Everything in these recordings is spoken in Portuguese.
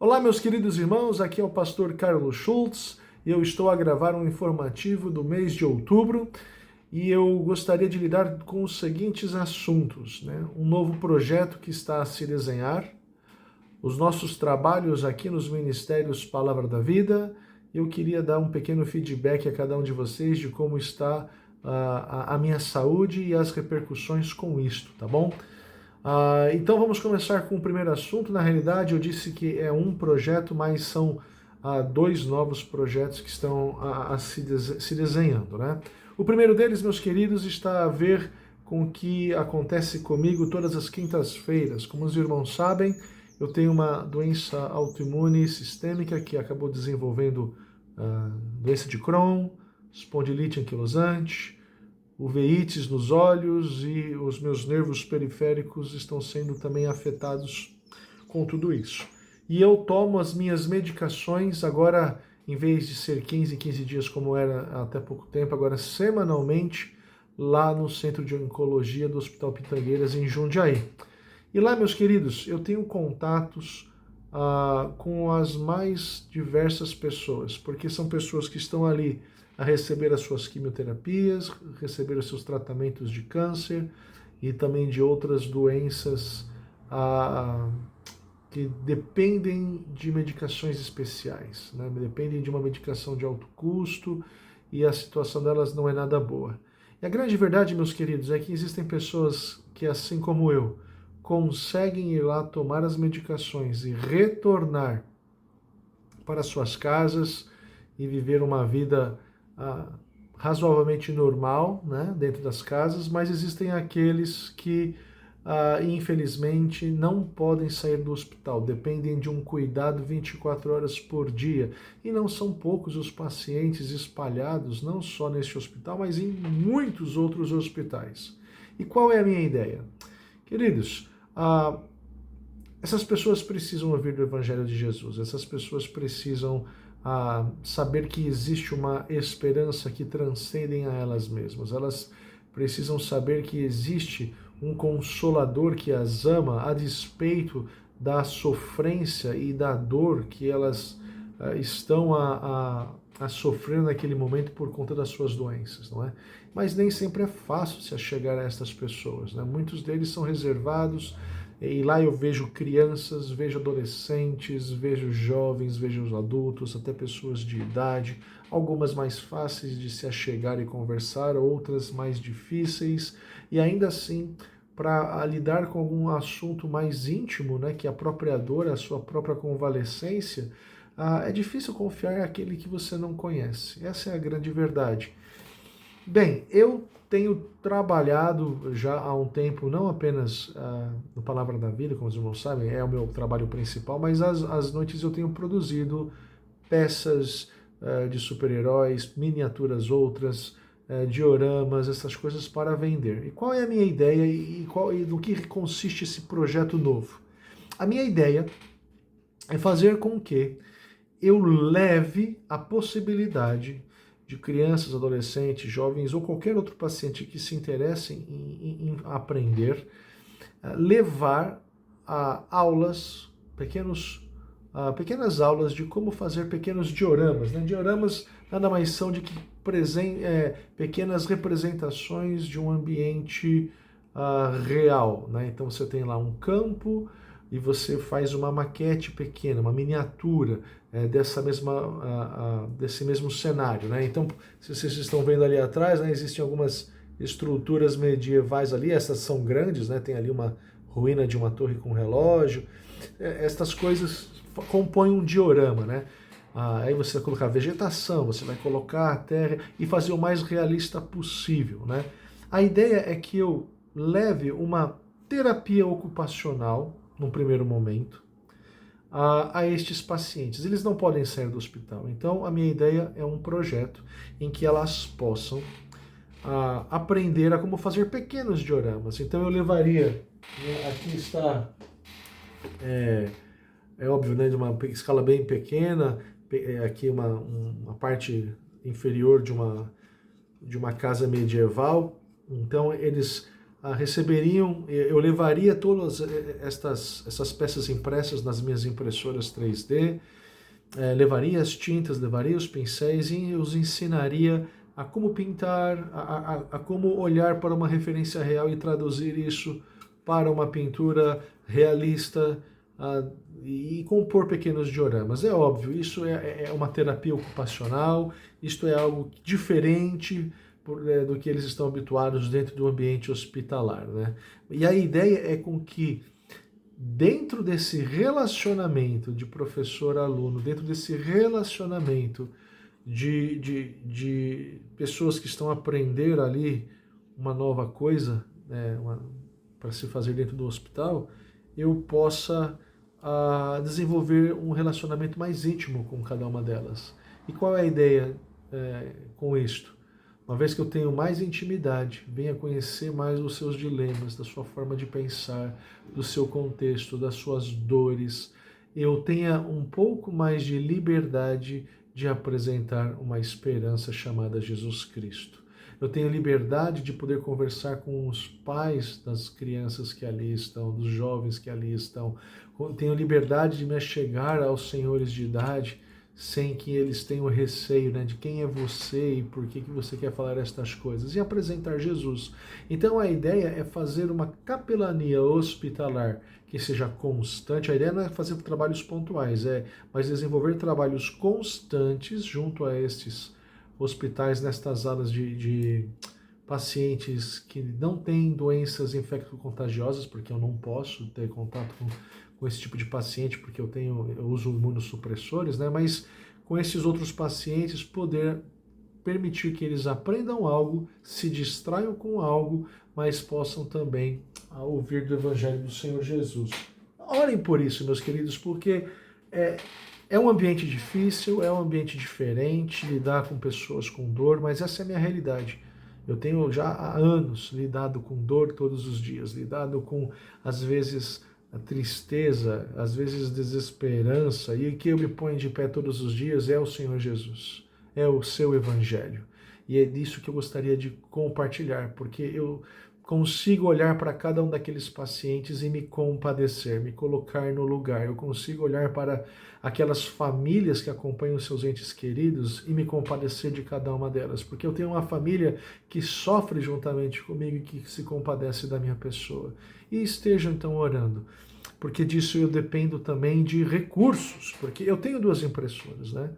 Olá, meus queridos irmãos, aqui é o pastor Carlos Schultz e eu estou a gravar um informativo do mês de outubro e eu gostaria de lidar com os seguintes assuntos, né? Um novo projeto que está a se desenhar, os nossos trabalhos aqui nos Ministérios Palavra da Vida. Eu queria dar um pequeno feedback a cada um de vocês de como está a minha saúde e as repercussões com isto, tá bom? Então vamos começar com o primeiro assunto. Na realidade, eu disse que é um projeto, mas são dois novos projetos que estão se desenhando, né? O primeiro deles, meus queridos, está a ver com o que acontece comigo todas as quintas-feiras. Como os irmãos sabem, eu tenho uma doença autoimune sistêmica que acabou desenvolvendo doença de Crohn, espondilite anquilosante, uveites nos olhos e os meus nervos periféricos estão sendo também afetados com tudo isso. E eu tomo as minhas medicações agora, em vez de ser 15 em 15 dias como era até pouco tempo, agora semanalmente, lá no Centro de Oncologia do Hospital Pitangueiras, em Jundiaí. E lá, meus queridos, eu tenho contatos com as mais diversas pessoas, porque são pessoas que estão ali a receber as suas quimioterapias, receber os seus tratamentos de câncer e também de outras doenças que dependem de medicações especiais, né? Dependem de uma medicação de alto custo e a situação delas não é nada boa. E a grande verdade, meus queridos, é que existem pessoas que, assim como eu, conseguem ir lá tomar as medicações e retornar para suas casas e viver uma vida razoavelmente normal, né, dentro das casas, mas existem aqueles que, infelizmente, não podem sair do hospital, dependem de um cuidado 24 horas por dia. E não são poucos os pacientes espalhados, não só neste hospital, mas em muitos outros hospitais. E qual é a minha ideia? Queridos, essas pessoas precisam ouvir do Evangelho de Jesus, essas pessoas precisam saber que existe uma esperança que transcendem a elas mesmas, elas precisam saber que existe um Consolador que as ama a despeito da sofrência e da dor que elas estão a sofrer naquele momento por conta das suas doenças, não é? Mas nem sempre é fácil se achegar a estas pessoas, né? Muitos deles são reservados, e lá eu vejo crianças, vejo adolescentes, vejo jovens, vejo adultos, até pessoas de idade, algumas mais fáceis de se achegar e conversar, outras mais difíceis, e ainda assim, para lidar com algum assunto mais íntimo, né, que é a própria dor, a sua própria convalescência, é difícil confiar naquele que você não conhece. Essa é a grande verdade. Bem, eu tenho trabalhado já há um tempo, não apenas no Palavra da Vida, como os irmãos sabem, é o meu trabalho principal, mas às noites eu tenho produzido peças de super-heróis, miniaturas outras, dioramas, essas coisas para vender. E qual é a minha ideia e do que consiste esse projeto novo? A minha ideia é fazer com que eu leve a possibilidade de crianças, adolescentes, jovens ou qualquer outro paciente que se interesse em aprender, levar aulas, pequenas aulas de como fazer pequenos dioramas, né? Dioramas nada mais são de que pequenas representações de um ambiente real, né? Então você tem lá um campo e você faz uma maquete pequena, uma miniatura desse mesmo cenário, né? Então, se vocês estão vendo ali atrás, né, existem algumas estruturas medievais ali, essas são grandes, né? Tem ali uma ruína de uma torre com relógio. Estas coisas compõem um diorama, né? Aí você vai colocar vegetação, você vai colocar a terra e fazer o mais realista possível, né? A ideia é que eu leve uma terapia ocupacional num primeiro momento, a estes pacientes. Eles não podem sair do hospital. Então, a minha ideia é um projeto em que elas possam aprender a como fazer pequenos dioramas. Então, eu levaria, né, aqui está, é óbvio, né, de uma escala bem pequena, aqui uma parte inferior de uma casa medieval. Então, eles receberiam, eu levaria todas essas peças impressas nas minhas impressoras 3D, levaria as tintas, levaria os pincéis e os ensinaria a como pintar, a como olhar para uma referência real e traduzir isso para uma pintura realista, e compor pequenos dioramas. É óbvio, isso é uma terapia ocupacional, isto é algo diferente do que eles estão habituados dentro do ambiente hospitalar, né? E a ideia é com que dentro desse relacionamento de professor-aluno, dentro desse relacionamento de pessoas que estão a aprender ali uma nova coisa, né, para se fazer dentro do hospital, eu possa desenvolver um relacionamento mais íntimo com cada uma delas. E qual é a ideia com isto? Uma vez que eu tenho mais intimidade, venha conhecer mais os seus dilemas, da sua forma de pensar, do seu contexto, das suas dores, eu tenha um pouco mais de liberdade de apresentar uma esperança chamada Jesus Cristo. Eu tenho liberdade de poder conversar com os pais das crianças que ali estão, dos jovens que ali estão. Eu tenho liberdade de me achegar aos senhores de idade sem que eles tenham receio, né, de quem é você e por que você quer falar estas coisas, e apresentar Jesus. Então a ideia é fazer uma capelania hospitalar que seja constante. A ideia não é fazer trabalhos pontuais, mas desenvolver trabalhos constantes junto a estes hospitais, nestas alas de pacientes que não têm doenças infecto-contagiosas, porque eu não posso ter contato com esse tipo de paciente, porque eu uso imunossupressores, né? Mas com esses outros pacientes, poder permitir que eles aprendam algo, se distraiam com algo, mas possam também ouvir do Evangelho do Senhor Jesus. Orem por isso, meus queridos, porque é um ambiente difícil, é um ambiente diferente, lidar com pessoas com dor, mas essa é a minha realidade. Eu tenho já há anos lidado com dor todos os dias, lidado com, às vezes, a tristeza, às vezes desesperança, e o que eu me ponho de pé todos os dias é o Senhor Jesus, é o seu Evangelho. E é disso que eu gostaria de compartilhar, porque eu consigo olhar para cada um daqueles pacientes e me compadecer, me colocar no lugar. Eu consigo olhar para aquelas famílias que acompanham seus entes queridos e me compadecer de cada uma delas, porque eu tenho uma família que sofre juntamente comigo e que se compadece da minha pessoa. E estejam então orando, porque disso eu dependo também de recursos, porque eu tenho 2 impressoras, né?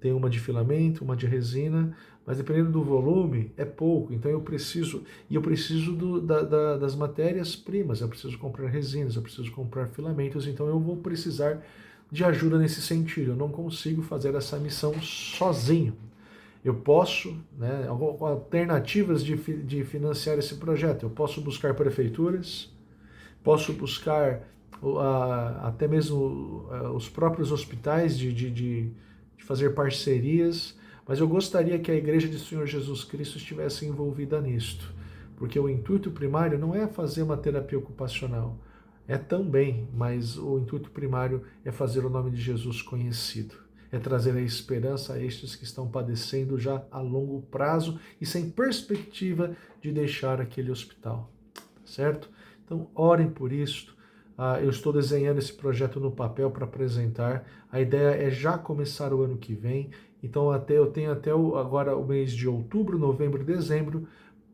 Tenho uma de filamento, uma de resina, mas dependendo do volume, é pouco. Então eu preciso das matérias-primas, eu preciso comprar resinas, eu preciso comprar filamentos, então eu vou precisar de ajuda nesse sentido. Eu não consigo fazer essa missão sozinho. Eu posso, né, alternativas de financiar esse projeto. Eu posso buscar prefeituras, posso buscar até mesmo os próprios hospitais de fazer parcerias, mas eu gostaria que a Igreja de Senhor Jesus Cristo estivesse envolvida nisto, porque o intuito primário não é fazer uma terapia ocupacional, é também, mas o intuito primário é fazer o nome de Jesus conhecido, é trazer a esperança a estes que estão padecendo já a longo prazo e sem perspectiva de deixar aquele hospital, certo? Então, orem por isto. Eu estou desenhando esse projeto no papel para apresentar. A ideia é já começar o ano que vem. Então, eu tenho até agora o mês de outubro, novembro e dezembro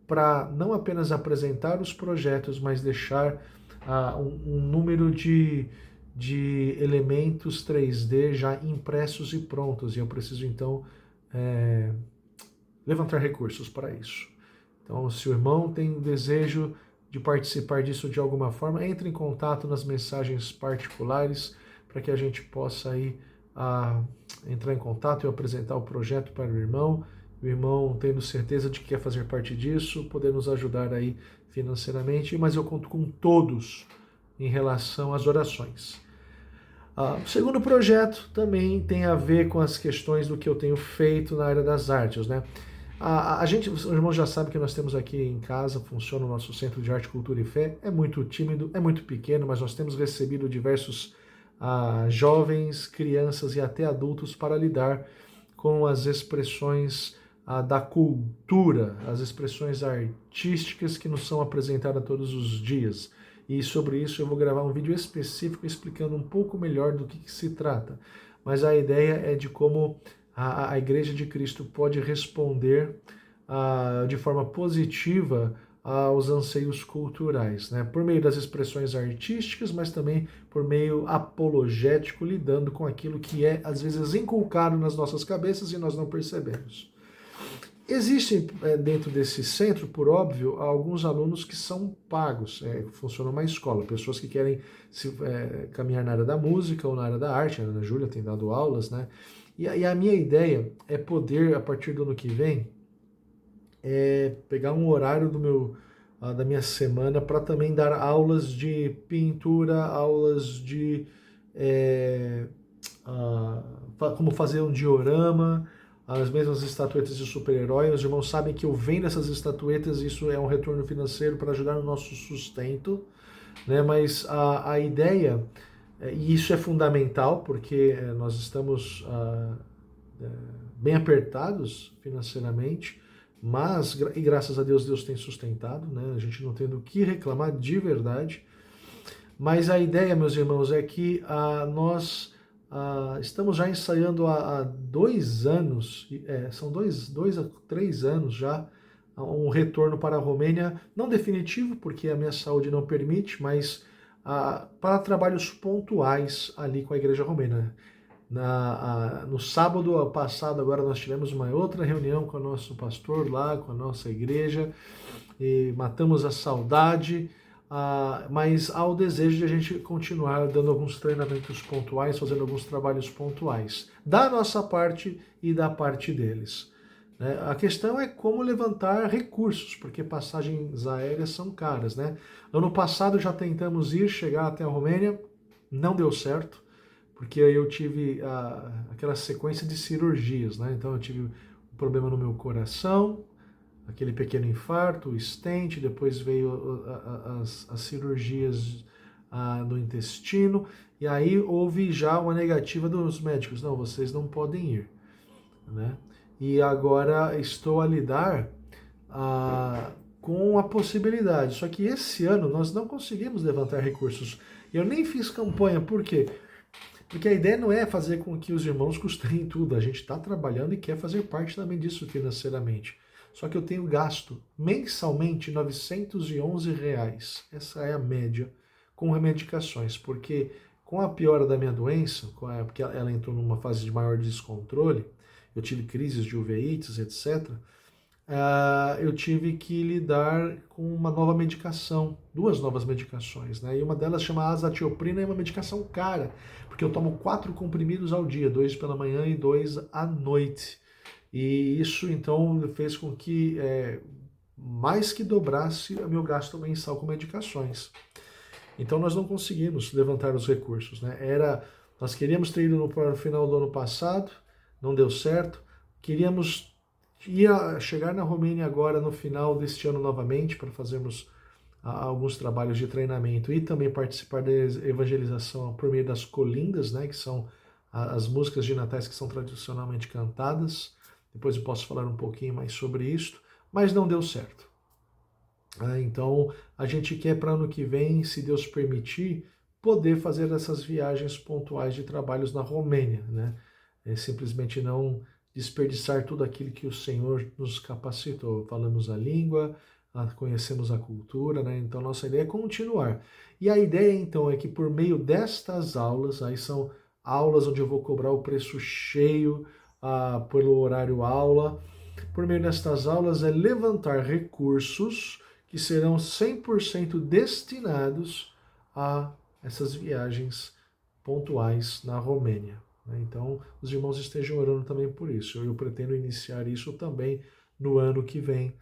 para não apenas apresentar os projetos, mas deixar um número de elementos 3D já impressos e prontos. E eu preciso, então, levantar recursos para isso. Então, se o irmão tem desejo de participar disso de alguma forma, entre em contato nas mensagens particulares para que a gente possa aí entrar em contato e apresentar o projeto para o irmão tendo certeza de que quer fazer parte disso, poder nos ajudar aí financeiramente, mas eu conto com todos em relação às orações. O segundo projeto também tem a ver com as questões do que eu tenho feito na área das artes, né? Os irmãos já sabem que nós temos aqui em casa, funciona o nosso Centro de Arte, Cultura e Fé, é muito tímido, é muito pequeno, mas nós temos recebido diversos jovens, crianças e até adultos para lidar com as expressões da cultura, as expressões artísticas que nos são apresentadas todos os dias. E sobre isso eu vou gravar um vídeo específico explicando um pouco melhor do que se trata. Mas a ideia é de como a Igreja de Cristo pode responder de forma positiva aos anseios culturais, né? Por meio das expressões artísticas, mas também por meio apologético, lidando com aquilo que é, às vezes, inculcado nas nossas cabeças e nós não percebemos. Existem dentro desse centro, por óbvio, alguns alunos que são pagos, funciona uma escola, pessoas que querem caminhar na área da música ou na área da arte. A Ana Júlia tem dado aulas, né? E a minha ideia é poder, a partir do ano que vem, pegar um horário da minha semana para também dar aulas de pintura, aulas de como fazer um diorama, as mesmas estatuetas de super-herói. Os irmãos sabem que eu vendo essas estatuetas, isso é um retorno financeiro para ajudar no nosso sustento, né? Mas a ideia, e isso é fundamental, porque nós estamos bem apertados financeiramente, mas, e graças a Deus, Deus tem sustentado, né? A gente não tem do que reclamar de verdade. Mas a ideia, meus irmãos, é que nós estamos já ensaiando há 2 anos, são 2 a 3 anos já, um retorno para a Romênia, não definitivo, porque a minha saúde não permite, mas para trabalhos pontuais ali com a Igreja Romena. No sábado passado, agora nós tivemos uma outra reunião com o nosso pastor lá, com a nossa igreja, e matamos a saudade, mas há o desejo de a gente continuar dando alguns treinamentos pontuais, fazendo alguns trabalhos pontuais, da nossa parte e da parte deles. Né? A questão é como levantar recursos, porque passagens aéreas são caras, né? Ano passado já tentamos chegar até a Romênia, não deu certo, porque eu tive aquela sequência de cirurgias, né? Então eu tive um problema no meu coração, aquele pequeno infarto, o stent, depois veio as cirurgias no intestino, e aí houve já uma negativa dos médicos: não, vocês não podem ir, né? E agora estou a lidar com a possibilidade, só que esse ano nós não conseguimos levantar recursos. Eu nem fiz campanha, por quê? Porque a ideia não é fazer com que os irmãos custeiem tudo, a gente está trabalhando e quer fazer parte também disso financeiramente. Só que eu tenho gasto mensalmente R$ 911, essa é a média, com remedicações, porque com a piora da minha doença, porque ela entrou numa fase de maior descontrole, eu tive crises de uveites, etc., eu tive que lidar com uma nova medicação, 2 novas medicações, né? E uma delas chama azatioprina, é uma medicação cara, porque eu tomo 4 comprimidos ao dia, 2 pela manhã e 2 à noite. E isso então fez com que mais que dobrasse o meu gasto mensal com medicações. Então nós não conseguimos levantar os recursos, né? Nós queríamos ter ido no final do ano passado, não deu certo. Queríamos chegar na Romênia agora no final deste ano novamente para fazermos alguns trabalhos de treinamento e também participar da evangelização por meio das colindas, né, que são as músicas de natais que são tradicionalmente cantadas. Depois eu posso falar um pouquinho mais sobre isso, mas não deu certo. Então a gente quer para ano que vem, se Deus permitir, poder fazer essas viagens pontuais de trabalhos na Romênia, né? Simplesmente não desperdiçar tudo aquilo que o Senhor nos capacitou. Falamos a língua, conhecemos a cultura, né? Então nossa ideia é continuar. E a ideia então é que por meio destas aulas, aí são aulas onde eu vou cobrar o preço cheio pelo horário aula, por meio destas aulas é levantar recursos que serão 100% destinados a essas viagens pontuais na Romênia. Então, os irmãos estejam orando também por isso. Eu pretendo iniciar isso também no ano que vem,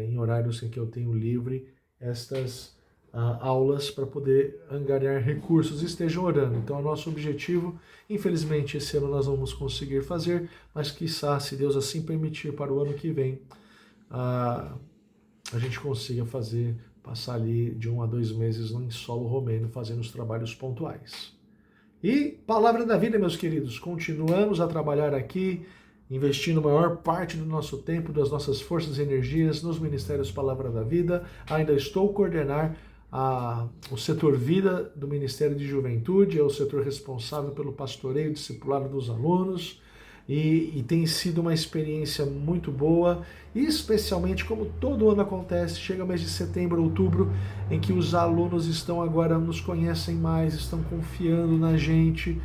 em horários em que eu tenho livre, estas aulas para poder angariar recursos. Estejam orando. Então, o nosso objetivo, infelizmente, esse ano nós não vamos conseguir fazer, mas quiçá, se Deus assim permitir, para o ano que vem, a gente consiga passar ali de 1 a 2 meses em solo romeno, fazendo os trabalhos pontuais. E palavra da vida, meus queridos, continuamos a trabalhar aqui investindo a maior parte do nosso tempo, das nossas forças e energias nos Ministérios Palavra da Vida. Ainda estou a coordenar o setor vida do Ministério de Juventude, é o setor responsável pelo pastoreio e discipulado dos alunos, e tem sido uma experiência muito boa, e especialmente como todo ano acontece, chega o mês de setembro, outubro, em que os alunos estão agora, nos conhecem mais, estão confiando na gente,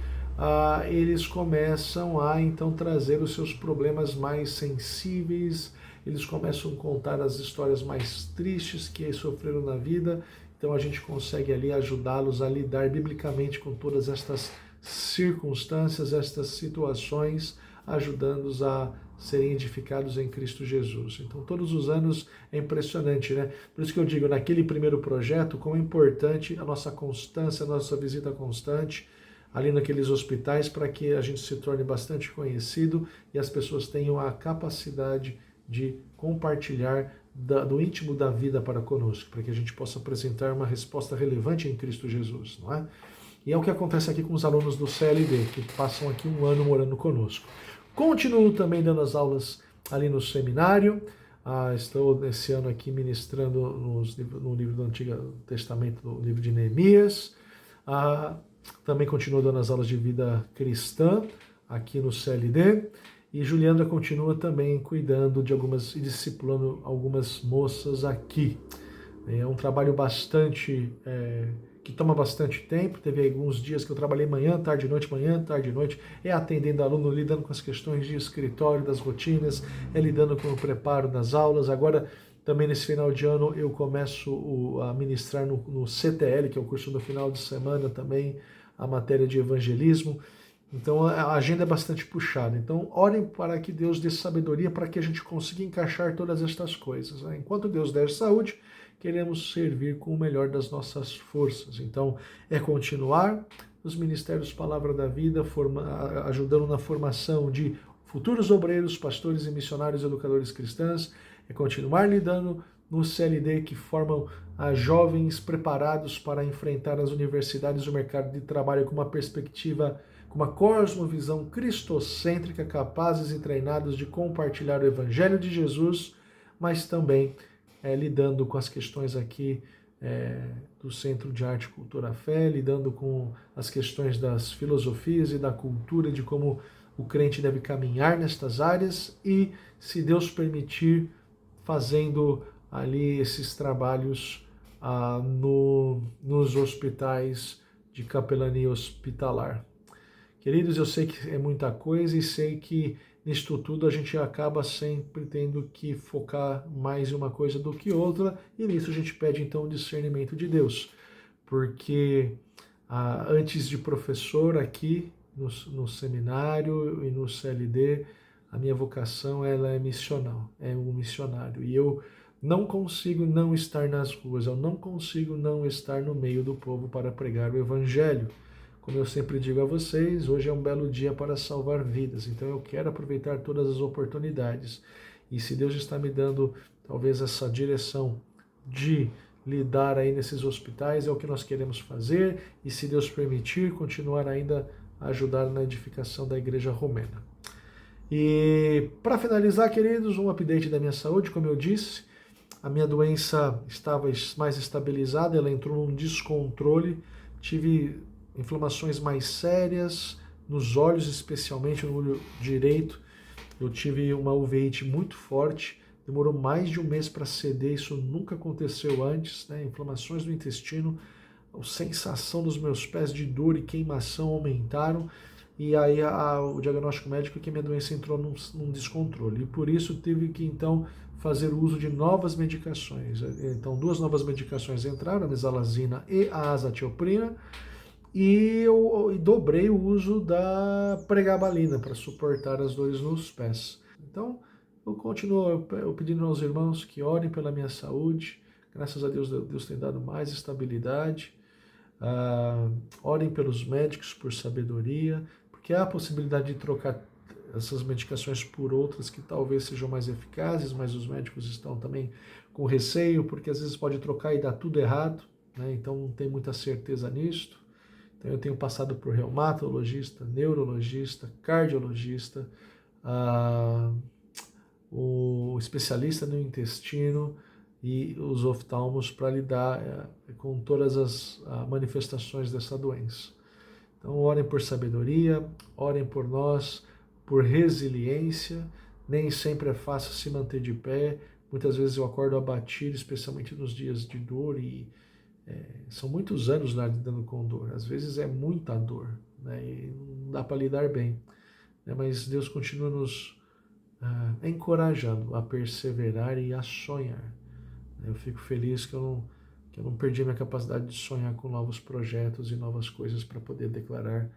eles começam a então trazer os seus problemas mais sensíveis, eles começam a contar as histórias mais tristes que sofreram na vida. Então a gente consegue ali ajudá-los a lidar biblicamente com todas estas circunstâncias, estas situações, ajudando-os a serem edificados em Cristo Jesus. Então todos os anos é impressionante, né? Por isso que eu digo, naquele primeiro projeto, como é importante a nossa constância, a nossa visita constante ali naqueles hospitais, para que a gente se torne bastante conhecido e as pessoas tenham a capacidade de compartilhar do íntimo da vida para conosco, para que a gente possa apresentar uma resposta relevante em Cristo Jesus, não é? E é o que acontece aqui com os alunos do CLD, que passam aqui um ano morando conosco. Continuo também dando as aulas ali no seminário, estou esse ano aqui ministrando no livro do Antigo Testamento, no livro de Neemias, também continuo dando as aulas de vida cristã aqui no CLD, e Juliana continua também cuidando de algumas e discipulando algumas moças aqui. É um trabalho que toma bastante tempo. Teve alguns dias que eu trabalhei manhã, tarde, noite, atendendo aluno, lidando com as questões de escritório, das rotinas, lidando com o preparo das aulas. Agora, também nesse final de ano, eu começo a ministrar no CTL, que é o curso do final de semana também, a matéria de evangelismo. Então a agenda é bastante puxada. Então orem para que Deus dê sabedoria para que a gente consiga encaixar todas estas coisas, né? Enquanto Deus der saúde, queremos servir com o melhor das nossas forças. Então é continuar nos Ministérios Palavra da Vida, ajudando na formação de futuros obreiros, pastores e missionários educadores cristãs, é continuar lidando no CLD, que formam jovens preparados para enfrentar as universidades e o mercado de trabalho com uma perspectiva, com uma cosmovisão cristocêntrica, capazes e treinados de compartilhar o Evangelho de Jesus, mas também lidando com as questões aqui do Centro de Arte e Cultura Fé, lidando com as questões das filosofias e da cultura, de como o crente deve caminhar nestas áreas e, se Deus permitir, fazendo ali esses trabalhos nos hospitais de capelania hospitalar. Queridos, eu sei que é muita coisa e sei que nisto tudo a gente acaba sempre tendo que focar mais em uma coisa do que outra, e nisso a gente pede então o discernimento de Deus, porque antes de professor aqui no seminário e no CLD, a minha vocação ela é missional, é um missionário, e eu não consigo não estar nas ruas, eu não consigo não estar no meio do povo para pregar o Evangelho. Como eu sempre digo a vocês, hoje é um belo dia para salvar vidas, então eu quero aproveitar todas as oportunidades. E se Deus está me dando talvez essa direção de lidar aí nesses hospitais, é o que nós queremos fazer, e se Deus permitir, continuar ainda a ajudar na edificação da Igreja Romena. E para finalizar, queridos, um update da minha saúde. Como eu disse, a minha doença estava mais estabilizada, ela entrou num descontrole, tive inflamações mais sérias, nos olhos, especialmente no olho direito. Eu tive uma uveíte muito forte, demorou mais de um mês para ceder, isso nunca aconteceu antes, né? Inflamações do intestino, a sensação dos meus pés de dor e queimação aumentaram, e aí o diagnóstico médico é que minha doença entrou num descontrole, e por isso tive que então fazer uso de novas medicações. Então 2 novas medicações entraram, a mesalazina e a azatioprina, e eu dobrei o uso da pregabalina para suportar as dores nos pés. Então, eu continuo pedindo aos irmãos que orem pela minha saúde. Graças a Deus, Deus tem dado mais estabilidade. Orem pelos médicos por sabedoria, porque há a possibilidade de trocar essas medicações por outras que talvez sejam mais eficazes, mas os médicos estão também com receio, porque às vezes pode trocar e dar tudo errado, né? Então não tem muita certeza nisto. Então eu tenho passado por reumatologista, neurologista, cardiologista, o especialista no intestino e os oftalmos para lidar com todas as manifestações dessa doença. Então, orem por sabedoria, orem por nós, por resiliência. Nem sempre é fácil se manter de pé. Muitas vezes eu acordo abatido, especialmente nos dias de dor, e são muitos anos lá lidando com dor. Às vezes é muita dor, né? E não dá para lidar bem. Né? Mas Deus continua nos encorajando a perseverar e a sonhar. Eu fico feliz que eu não perdi a minha capacidade de sonhar com novos projetos e novas coisas para poder declarar,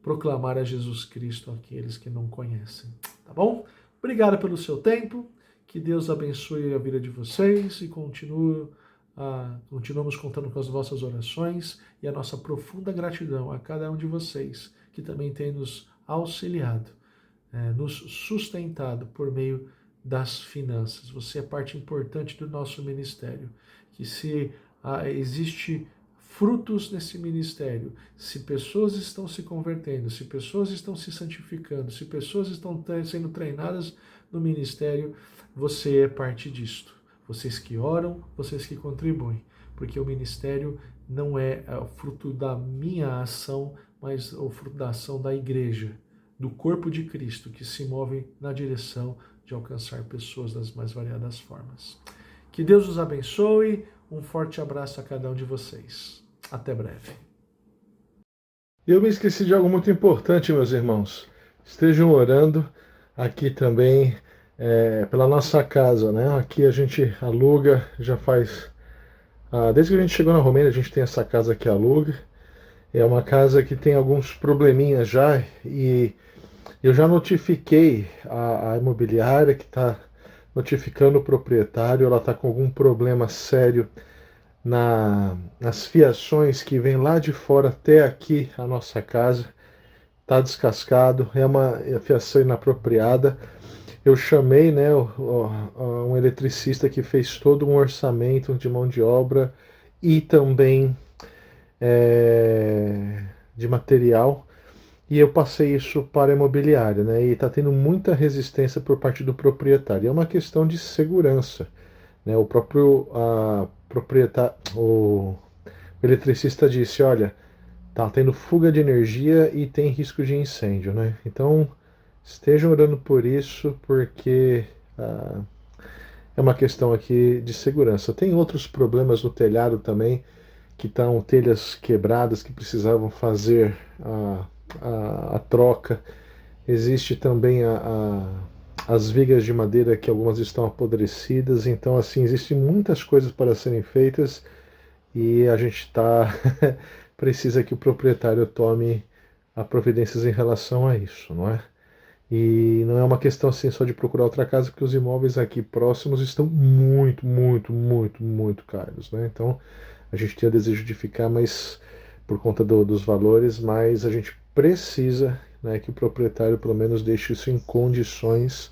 proclamar a Jesus Cristo àqueles que não conhecem. Tá bom? Obrigado pelo seu tempo, que Deus abençoe a vida de vocês e continuamos contando com as vossas orações e a nossa profunda gratidão a cada um de vocês que também tem nos auxiliado, nos sustentado por meio das finanças. Você é parte importante do nosso ministério. Que se existe frutos nesse ministério, se pessoas estão se convertendo, se pessoas estão se santificando, se pessoas estão sendo treinadas no ministério, você é parte disto. Vocês que oram, vocês que contribuem, porque o ministério não é o fruto da minha ação, mas o fruto da ação da igreja, do corpo de Cristo, que se move na direção de alcançar pessoas das mais variadas formas. Que Deus os abençoe, um forte abraço a cada um de vocês. Até breve. Eu me esqueci de algo muito importante, meus irmãos. Estejam orando aqui também pela nossa casa, né? Aqui a gente aluga, já faz... desde que a gente chegou na Romênia, a gente tem essa casa que aluga. É uma casa que tem alguns probleminhas já, e eu já notifiquei a imobiliária que está notificando o proprietário. Ela está com algum problema sério nas fiações que vem lá de fora até aqui a nossa casa. Está descascado, é uma fiação inapropriada. Eu chamei, né, um eletricista que fez todo um orçamento de mão de obra e também de material. E eu passei isso para a imobiliária, né? E está tendo muita resistência por parte do proprietário. É uma questão de segurança, né? O próprio proprietário, o eletricista disse, olha, tá tendo fuga de energia e tem risco de incêndio, né? Então, estejam orando por isso, porque é uma questão aqui de segurança. Tem outros problemas no telhado também, que estão telhas quebradas, que precisavam fazer a troca. Existe também as vigas de madeira, que algumas estão apodrecidas. Então, assim, existem muitas coisas para serem feitas, e a gente precisa que o proprietário tome providências em relação a isso, não é? E não é uma questão assim só de procurar outra casa, porque os imóveis aqui próximos estão muito, muito, muito, muito caros, né? Então, a gente tinha desejo de ficar, mas por conta dos valores, mas a gente precisa, né, que o proprietário pelo menos deixe isso em condições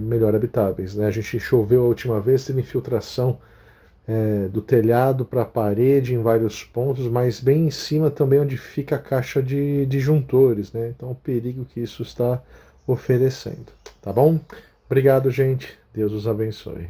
melhor habitáveis, né? A gente choveu a última vez, teve infiltração do telhado para a parede em vários pontos, mas bem em cima também onde fica a caixa de disjuntores, né? Então o perigo que isso está oferecendo, tá bom? Obrigado, gente. Deus os abençoe.